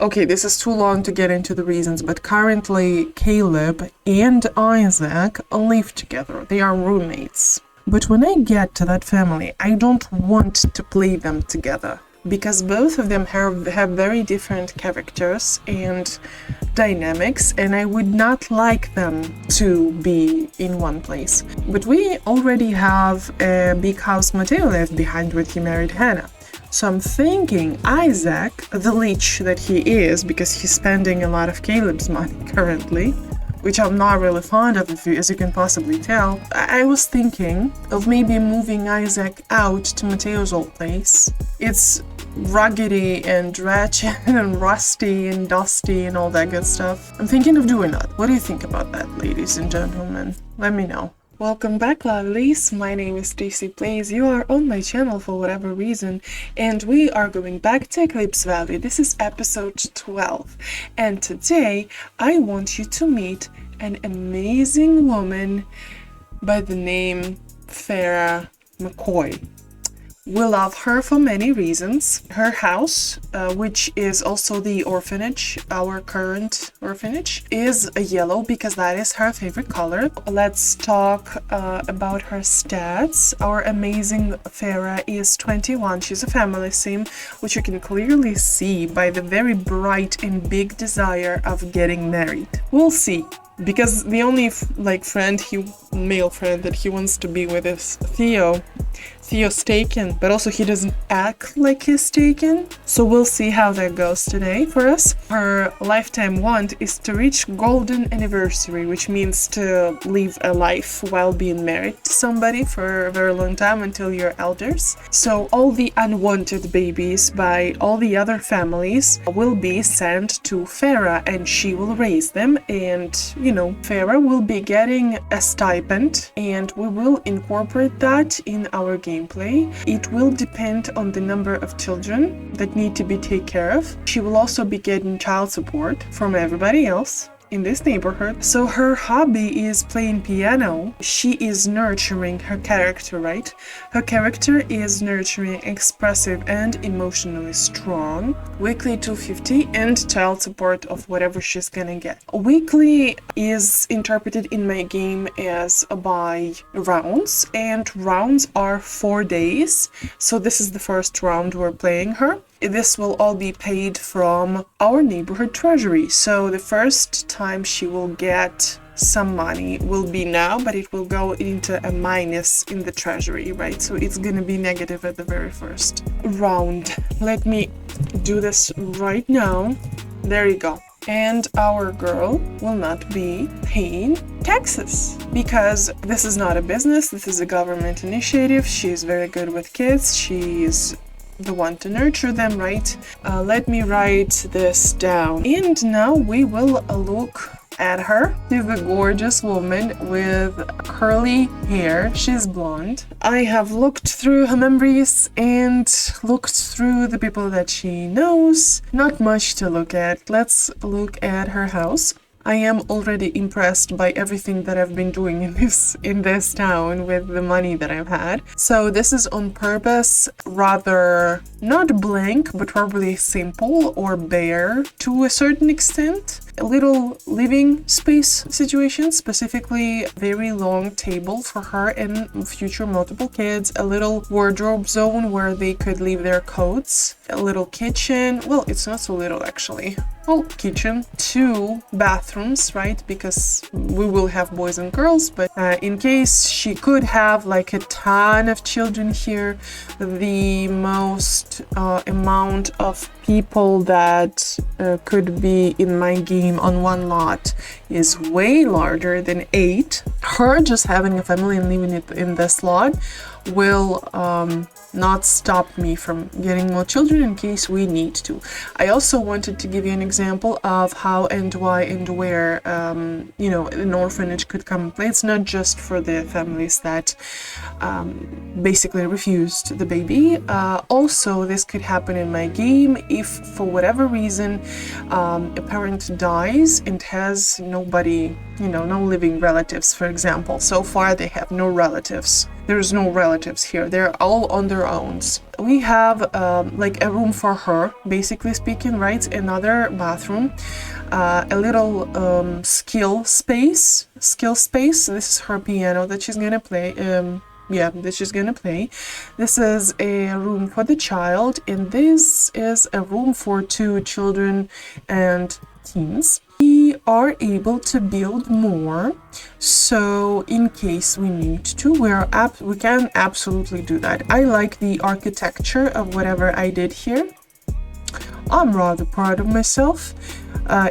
Okay, this is too long to get into the reasons, but currently Caleb and Isaac live together. They are roommates. But when I get to that family, I don't want to play them together because both of them have very different characters and dynamics, and I would not like them to be in one place. But we already have a big house Mateo left behind when he married Hannah. So I'm thinking Isaac, the leech that he is, because he's spending a lot of Caleb's money currently, which I'm not really fond of, as you can possibly tell, I was thinking of maybe moving Isaac out to Mateo's old place. It's ruggedy and ratchet and rusty and dusty and all that good stuff. I'm thinking of doing that. What do you think about that, ladies and gentlemen? Let me know. Welcome back, lovelies. My name is Stacy Plays. You are on my channel for whatever reason, and we are going back to Eclipse Valley. This is episode 12, and today I want you to meet an amazing woman by the name Farrah McCoy. We love her for many reasons. Her house, which is also the orphanage, our current orphanage, is yellow because that is her favorite color. Let's talk about her stats. Our amazing Farrah is 21. She's a family sim, which you can clearly see by the very bright and big desire of getting married. We'll see. Because the only male friend that he wants to be with is Theo. Theo's taken, but also he doesn't act like he's taken. So we'll see how that goes today for us. Her lifetime want is to reach golden anniversary, which means to live a life while being married to somebody for a very long time until you're elders. So all the unwanted babies by all the other families will be sent to Farrah, and she will raise them, and Farrah will be getting a stipend, and we will incorporate that in our gameplay. It will depend on the number of children that need to be taken care of. She will also be getting child support from everybody else in this neighborhood. So her hobby is playing piano. She is nurturing her character, right? Her character is nurturing, expressive, and emotionally strong. Weekly $250 and child support of whatever she's gonna get. Weekly is interpreted in my game as by rounds, and rounds are 4 days. So this is the first round we're playing her. This will all be paid from our neighborhood treasury. So the first time she will get some money will be now, but it will go into a minus in the treasury, right? So it's gonna be negative at the very first round. Let me do this right now. There you go. And our girl will not be paying taxes because this is not a business. This is a government initiative. She's very good with kids. She's the one to nurture them, right? Let me write this down. And now we will look at her. She's a gorgeous woman with curly hair. She's blonde. I have looked through her memories and looked through the people that she knows. Not much to look at. Let's look at her house. I am already impressed by everything that I've been doing in this town with the money that I've had. So this is on purpose, rather not blank, but probably simple or bare to a certain extent. A little living space situation, specifically very long table for her and future multiple kids, a little wardrobe zone where they could leave their coats, a little kitchen. Well, it's not so little actually. Well, kitchen, 2 bathrooms, right? Because we will have boys and girls, but in case she could have like a ton of children here, the most amount of people that could be in my game on one lot is way larger than 8. Her just having a family and living it in this lot will not stop me from getting more children in case we need to. I also wanted to give you an example of how and why and where an orphanage could come and play. It's not just for the families that basically refused the baby. Also, this could happen in my game if for whatever reason a parent dies and has nobody, no living relatives, for example. So far they have no relatives There's no relatives here. They're all on their own. We have like a room for her, basically speaking, right? Another bathroom, a little skill space. This is her piano that she's gonna play. Yeah, that she's gonna play. This is a room for the child, and this is a room for 2 children and teens. We are able to build more, so in case we need to, we can absolutely do that. I like the architecture of whatever I did here. I'm rather proud of myself.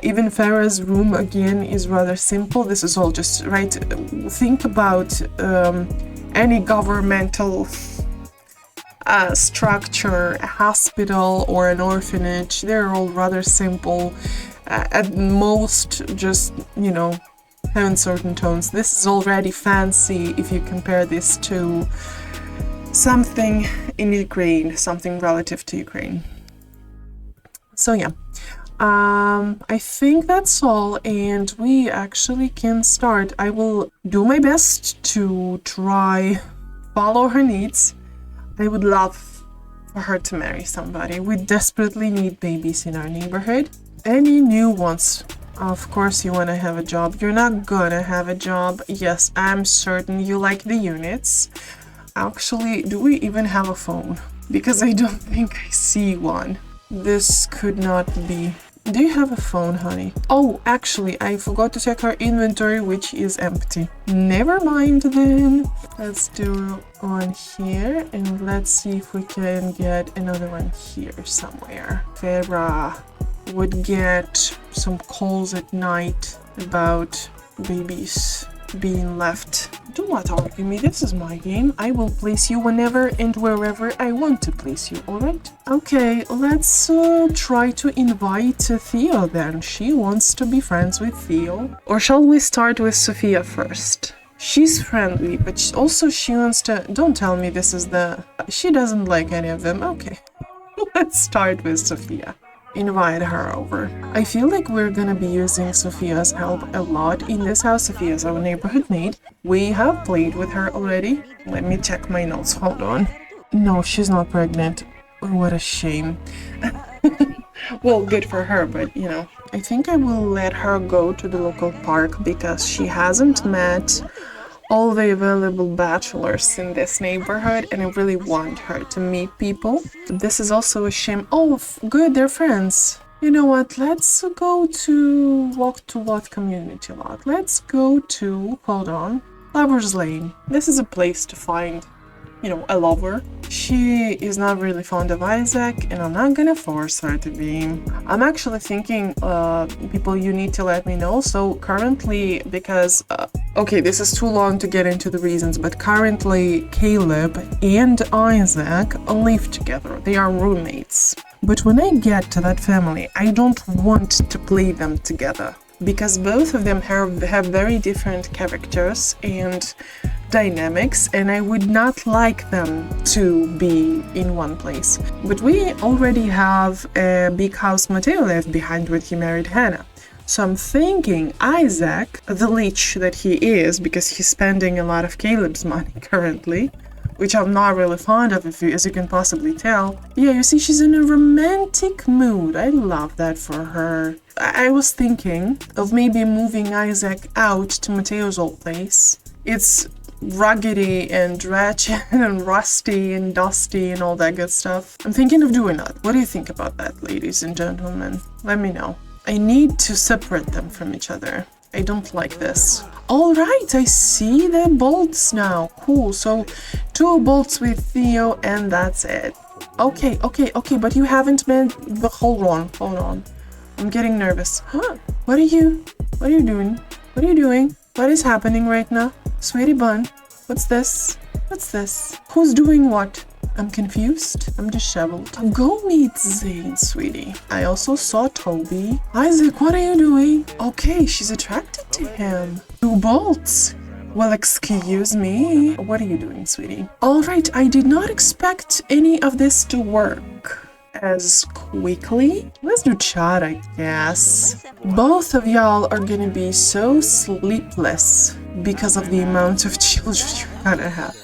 Even Farrah's room again is rather simple. This is all just right. Think about any governmental structure, a hospital or an orphanage. They're all rather simple. At most, just, you know, having certain tones. This is already fancy if you compare this to something in Ukraine, something relative to Ukraine. So yeah, I think that's all, and we actually can start. I will do my best to try follow her needs. I would love for her to marry somebody. We desperately need babies in our neighborhood. Any new ones? Of course you want to have a job. You're not gonna have a job. Yes, I'm certain you like the units. Actually, do we even have a phone? Because I don't think I see one. This could not be. Do you have a phone, honey? Oh, actually, I forgot to check her inventory, which is empty. Never mind then. Let's do one here, and let's see if we can get another one here somewhere. Farrah would get some calls at night about babies being left. Do not argue me, this is my game. I will place you whenever and wherever I want to place you, alright? Okay, let's try to invite Theo then. She wants to be friends with Theo. Or shall we start with Sophia first? She's friendly, but she wants to... Don't tell me this is the... She doesn't like any of them. Okay, let's start with Sophia. Invite her over. I feel like we're gonna be using Sophia's help a lot in this house. Sophia's our neighborhood maid. We have played with her already. Let me check my notes. Hold on. No, she's not pregnant. What a shame. Well, good for her, but you know. I think I will let her go to the local park because she hasn't met all the available bachelors in this neighborhood, and I really want her to meet people. This is also a shame. Oh, good, they're friends. You know what, let's go to walk to what community lot. Let's go to, hold on, Lover's Lane. This is a place to find, you know, a lover. She is not really fond of Isaac, and I'm not gonna force her to be. I'm actually thinking, people, you need to let me know. So currently, because, okay, this is too long to get into the reasons, but currently Caleb and Isaac live together. They are roommates. But when I get to that family, I don't want to play them together, because both of them have very different characters and dynamics, and I would not like them to be in one place. But we already have a big house Mateo left behind when he married Hannah. So I'm thinking Isaac, the leech that he is, because he's spending a lot of Caleb's money currently, which I'm not really fond of, as you can possibly tell. Yeah, you see, she's in a romantic mood. I love that for her. I was thinking of maybe moving Isaac out to Mateo's old place. It's ruggedy and ratchet and rusty and dusty and all that good stuff. I'm thinking of doing that. What do you think about that, ladies and gentlemen? Let me know. I need to separate them from each other. I don't like this. All right, I see the bolts now. Cool. So 2 bolts with Theo, and that's it. Okay, but you haven't been... Hold on. I'm getting nervous. Huh? What are you doing? What are you doing? What is happening right now? Sweetie bun, what's this? Who's doing what? I'm confused. I'm disheveled. Go meet Zane, sweetie. I also saw Toby. Isaac, what are you doing? Okay, she's attracted to him. 2 bolts. Well, excuse me. What are you doing, sweetie? All right, I did not expect any of this to work as quickly. Let's do chat, I guess. Both of y'all are gonna be so sleepless because of the amount of children you're gonna have.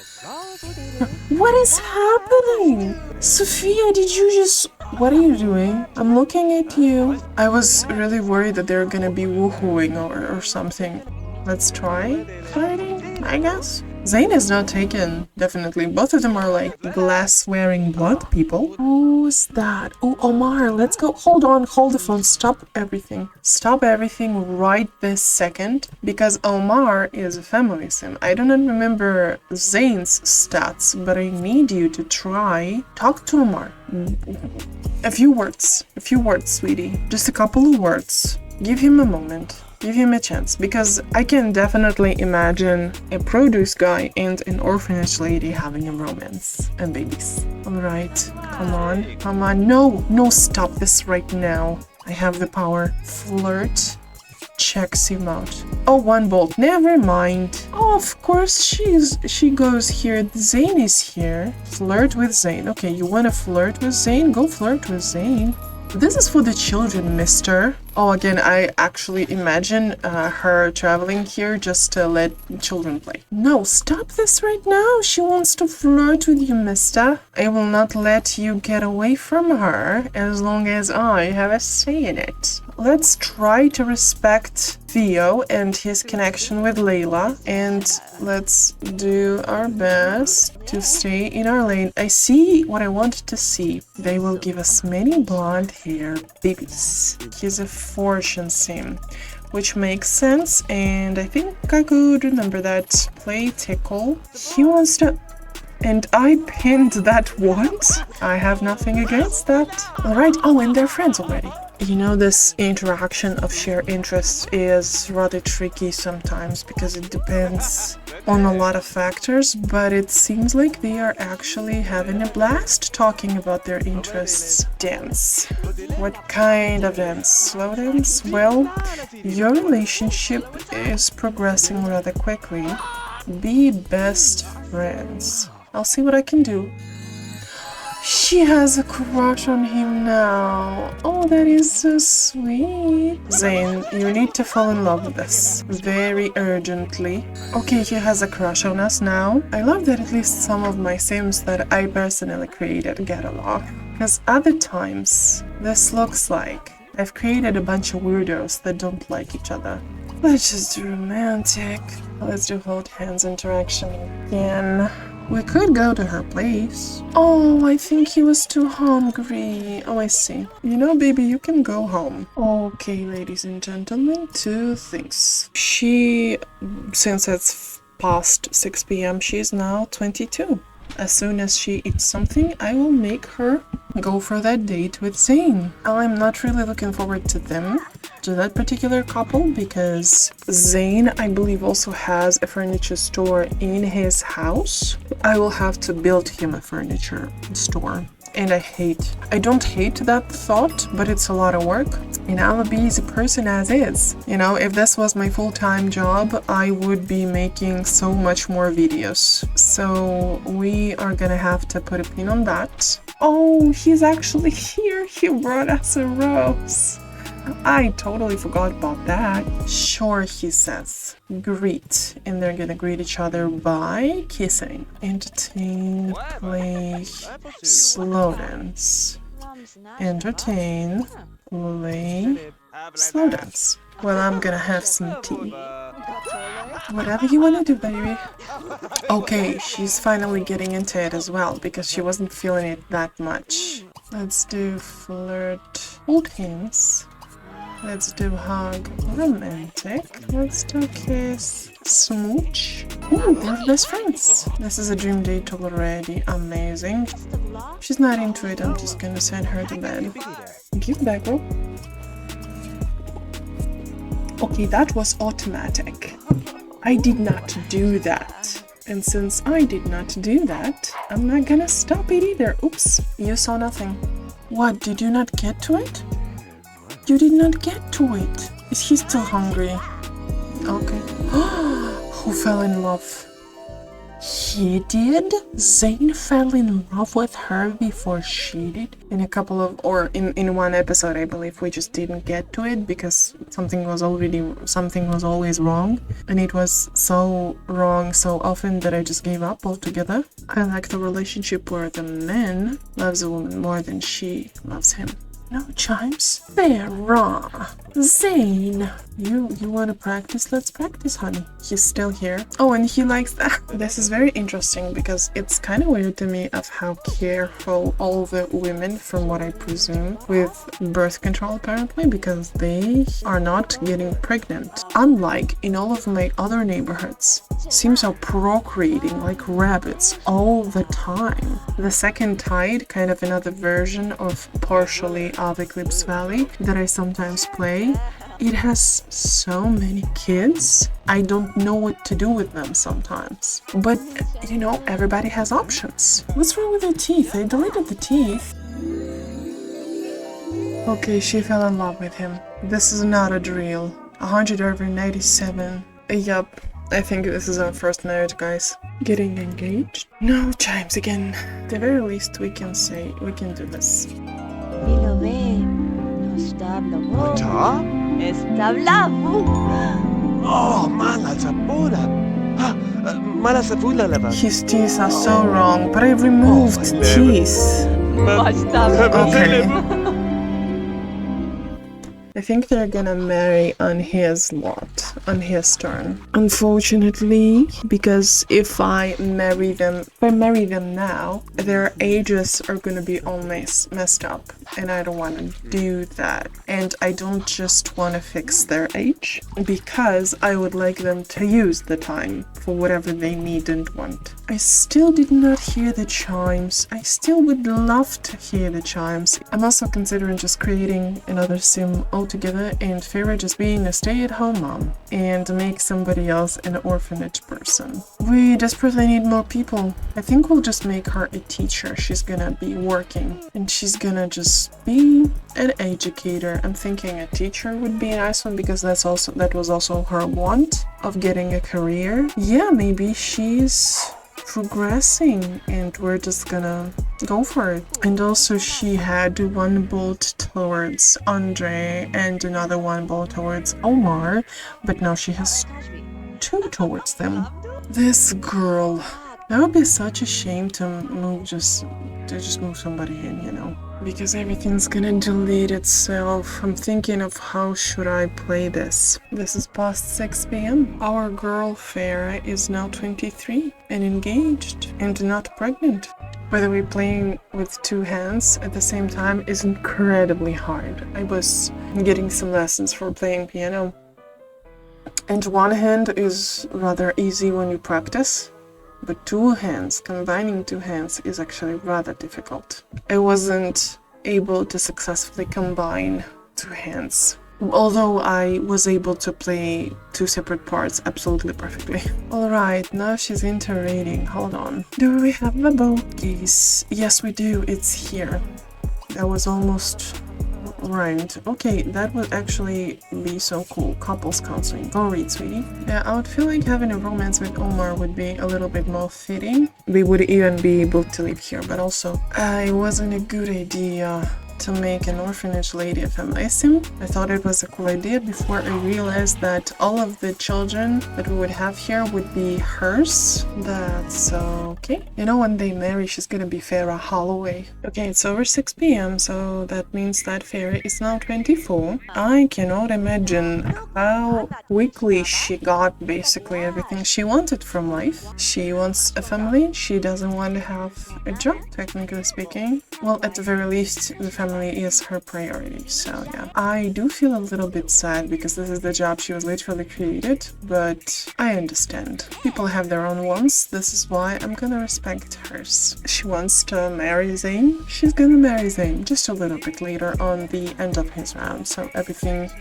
What is happening? Sophia, did you just... What are you doing? I'm looking at you. I was really worried that they're gonna be woohooing or something. Let's try flirting, I guess. Zane is not taken, definitely. Both of them are like glass-wearing blood people. Who's that? Oh, Omar, let's go. Hold on, hold the phone. Stop everything. Stop everything right this second. Because Omar is a family sim. I do not remember Zane's stats, but I need you to try. Talk to Omar. A few words, sweetie. Just a couple of words. Give him a moment. Give him a chance, because I can definitely imagine a produce guy and an orphanage lady having a romance and babies. Alright, come on. No, stop this right now. I have the power. Flirt. Checks him out. Oh, one bolt. Never mind. Oh, of course she goes here. Zane is here. Flirt with Zane. Okay, you want to flirt with Zane? Go flirt with Zane. This is for the children, mister. Oh, again, I actually imagine her traveling here just to let children play. No, stop this right now. She wants to flirt with you, mister. I will not let you get away from her as long as I have a say in it. Let's try to respect Theo and his connection with Layla, and let's do our best to stay in our lane. I see what I wanted to see. They will give us many blonde hair babies. He's a fortune sim, which makes sense, and I think I could remember that. Play tickle. He wants to... And I pinned that what? I have nothing against that. Alright, oh, and they're friends already. You know, this interaction of shared interests is rather tricky sometimes because it depends on a lot of factors, but it seems like they are actually having a blast talking about their interests. Dance. What kind of dance? Slow dance? Well, your relationship is progressing rather quickly. Be best friends. I'll see what I can do. She has a crush on him now. Oh, that is so sweet. Zane, you need to fall in love with us very urgently. Okay, he has a crush on us now. I love that at least some of my sims that I personally created get along. Because other times, this looks like I've created a bunch of weirdos that don't like each other. Let's just do romantic. Let's do hold hands interaction again. We could go to her place. Oh, I think he was too hungry. Oh, I see. You know, baby, you can go home. Okay, ladies and gentlemen, two things. Since it's past 6 p.m., she is now 22. As soon as she eats something, I will make her go for that date with Zane. I'm not really looking forward to that particular couple, because Zane, I believe, also has a furniture store in his house. I will have to build him a furniture store. And I don't hate that thought, but it's a lot of work. And I'm a busy person as is. You know, if this was my full-time job, I would be making so much more videos. So we are gonna have to put a pin on that. Oh, he's actually here. He brought us a rose. I totally forgot about that. Sure, he says. Greet. And they're gonna greet each other by kissing. Entertain, play, slow dance. Entertain, play, slow dance. Well, I'm gonna have some tea. Whatever you wanna do, baby. Okay, she's finally getting into it as well, because she wasn't feeling it that much. Let's do flirt, hold hands. Let's do hug, romantic. Let's do kiss, smooch. Ooh, they're best friends. This is a dream date already. Amazing. She's not into it. I'm just gonna send her to bed. Give back, bro. Okay, that was automatic. I did not do that. And since I did not do that, I'm not gonna stop it either. Oops, you saw nothing. What, did you not get to it? You did not get to it. Is he still hungry? Okay. Who fell in love? He did? Zane fell in love with her before she did? In a couple of, or in one episode, I believe, we just didn't get to it because something was always wrong. And it was so wrong so often that I just gave up altogether. I like the relationship where the man loves a woman more than she loves him. No chimes? Farrah. Zane. You want to practice? Let's practice, honey. He's still here. Oh, and he likes that. This is very interesting because it's kind of weird to me of how careful all the women, from what I presume, with birth control apparently, because they are not getting pregnant. Unlike in all of my other neighborhoods. Seems are procreating like rabbits all the time. The Second Tide, kind of another version of partially of Eclipse Valley that I sometimes play. It has so many kids. I don't know what to do with them sometimes. But, you know, everybody has options. What's wrong with the teeth? I deleted the teeth. Okay, she fell in love with him. This is not a drill. 100 over 97. Yup. I think this is our first marriage, guys. Getting engaged? No chimes again. At the very least, we can say we can do this. His teeth are so wrong, but I removed teeth. Okay. I think they're gonna marry on his lot, on his turn. Unfortunately, because if I marry them now, their ages are gonna be all messed up, and I don't want to do that. And I don't just want to fix their age, because I would like them to use the time for whatever they need and want. I still did not hear the chimes. I still would love to hear the chimes. I'm also considering just creating another sim altogether and Farrah just being a stay-at-home mom and make somebody else an orphanage person. We desperately need more people. I think we'll just make her a teacher. She's gonna be working and she's gonna just be an educator. I'm thinking a teacher would be a nice one because that was also her want of getting a career. Yeah, maybe she's progressing and we're just gonna go for it. And also she had one bolt towards Andre and another one bolt towards Omar, but now she has two towards them. This girl, that would be such a shame to just move somebody in, you know, because everything's gonna delete itself. I'm thinking of how should I play this. This is past 6 p.m. Our girl Farrah is now 23 and engaged and not pregnant. By the way, playing with two hands at the same time is incredibly hard. I was getting some lessons for playing piano, and one hand is rather easy when you practice. But combining two hands is actually rather difficult. I wasn't able to successfully combine two hands, although I was able to play two separate parts absolutely perfectly. Alright, now she's into reading. Hold on. Do we have the bookcase? Yes, we do. It's here. That was almost right. Okay, that would actually be so cool. Couples counseling. Go read, sweetie. Yeah, I would feel like having a romance with Omar would be a little bit more fitting. We would even be able to live here, but also it wasn't a good idea to make an orphanage lady a family sim. I thought it was a cool idea before I realized that all of the children that we would have here would be hers. That's okay. You know, when they marry, she's gonna be Farrah Holloway. Okay, it's over 6 p.m, so that means that Farrah is now 24. I cannot imagine how quickly she got basically everything she wanted from life. She wants a family. She doesn't want to have a job, technically speaking. Well, at the very least, the family is her priority, so yeah. I do feel a little bit sad because this is the job she was literally created, but I understand. People have their own wants. This is why I'm gonna respect hers. She wants to marry Zane. She's gonna marry Zane just a little bit later on the end of his round, so everything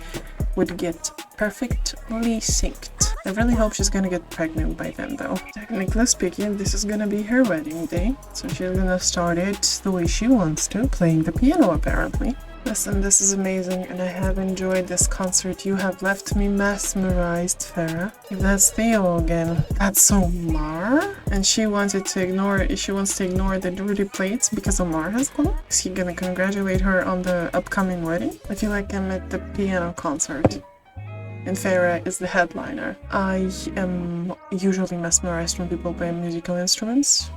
would get perfectly synced. I really hope she's gonna get pregnant by then though. Technically speaking, this is gonna be her wedding day, so she's gonna start it the way she wants to, playing the piano apparently. Listen, this is amazing and I have enjoyed this concert. You have left me mesmerized, Farrah. If that's Theo again, that's Omar? And she wants to ignore the dirty plates because Omar has gone? Is he gonna congratulate her on the upcoming wedding? I feel like I'm at the piano concert and Farrah is the headliner. I am usually mesmerized when people play musical instruments.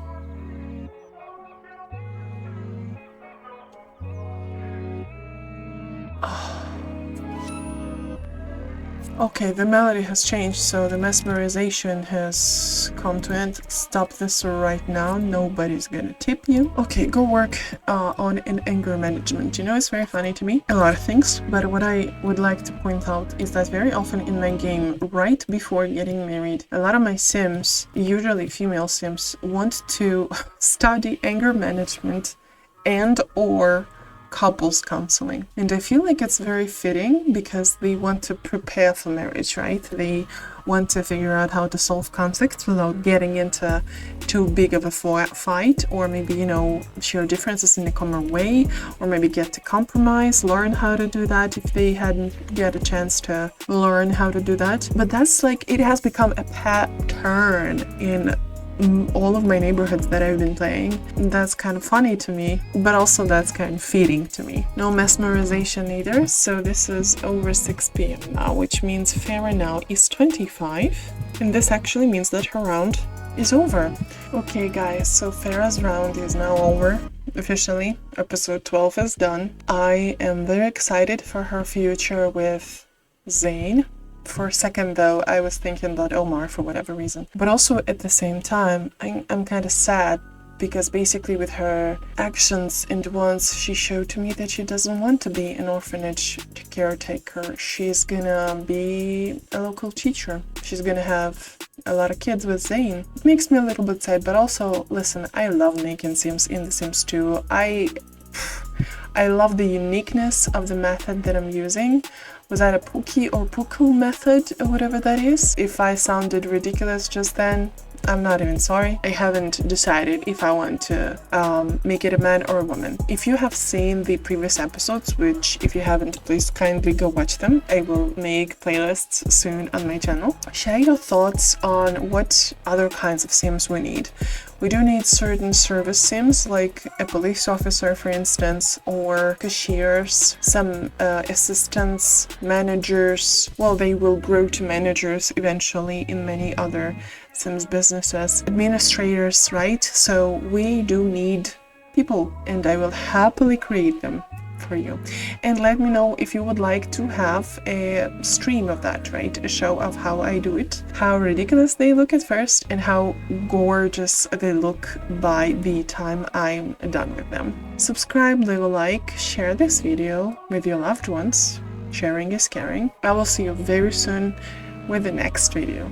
Okay, the melody has changed, so the mesmerization has come to end. Stop this right now, nobody's gonna tip you. Okay, go work on an anger management. You know, it's very funny to me, a lot of things, but what I would like to point out is that very often in my game, right before getting married, a lot of my sims, usually female sims, want to study anger management and or couples counseling, and I feel like it's very fitting because they want to prepare for marriage, right? They want to figure out how to solve conflicts without getting into too big of a fight, or maybe, you know, share differences in a common way, or maybe get to compromise, learn how to do that if they hadn't get a chance to learn how to do that. But that's like, it has become a pattern in all of my neighborhoods that I've been playing. That's kind of funny to me, but also that's kind of feeding to me. No mesmerization either, so this is over 6 p.m. now, which means Farrah now is 25, and this actually means that her round is over. Okay guys, so Farrah's round is now over. Officially, episode 12 is done. I am very excited for her future with Zane. For a second though, I was thinking about Omar for whatever reason. But also at the same time, I'm kind of sad because basically with her actions and once she showed to me that she doesn't want to be an orphanage caretaker. She's gonna be a local teacher. She's gonna have a lot of kids with Zane. It makes me a little bit sad, but also, listen, I love making Sims in The Sims 2. I love the uniqueness of the method that I'm using. Was that a Pookie or Puku method or whatever that is? If I sounded ridiculous just then, I'm not even sorry. I haven't decided if I want to make it a man or a woman. If you have seen the previous episodes, which if you haven't, please kindly go watch them. I will make playlists soon on my channel. Share your thoughts on what other kinds of Sims we need. We do need certain service Sims, like a police officer, for instance, or cashiers, some assistants, managers. Well, they will grow to managers eventually in many other Sims businesses. Administrators, right? So we do need people, and I will happily create them for you. And let me know if you would like to have a stream of that, right? A show of how I do it, how ridiculous they look at first, and how gorgeous they look by the time I'm done with them. Subscribe, leave a like, share this video with your loved ones. Sharing is caring. I will see you very soon with the next video.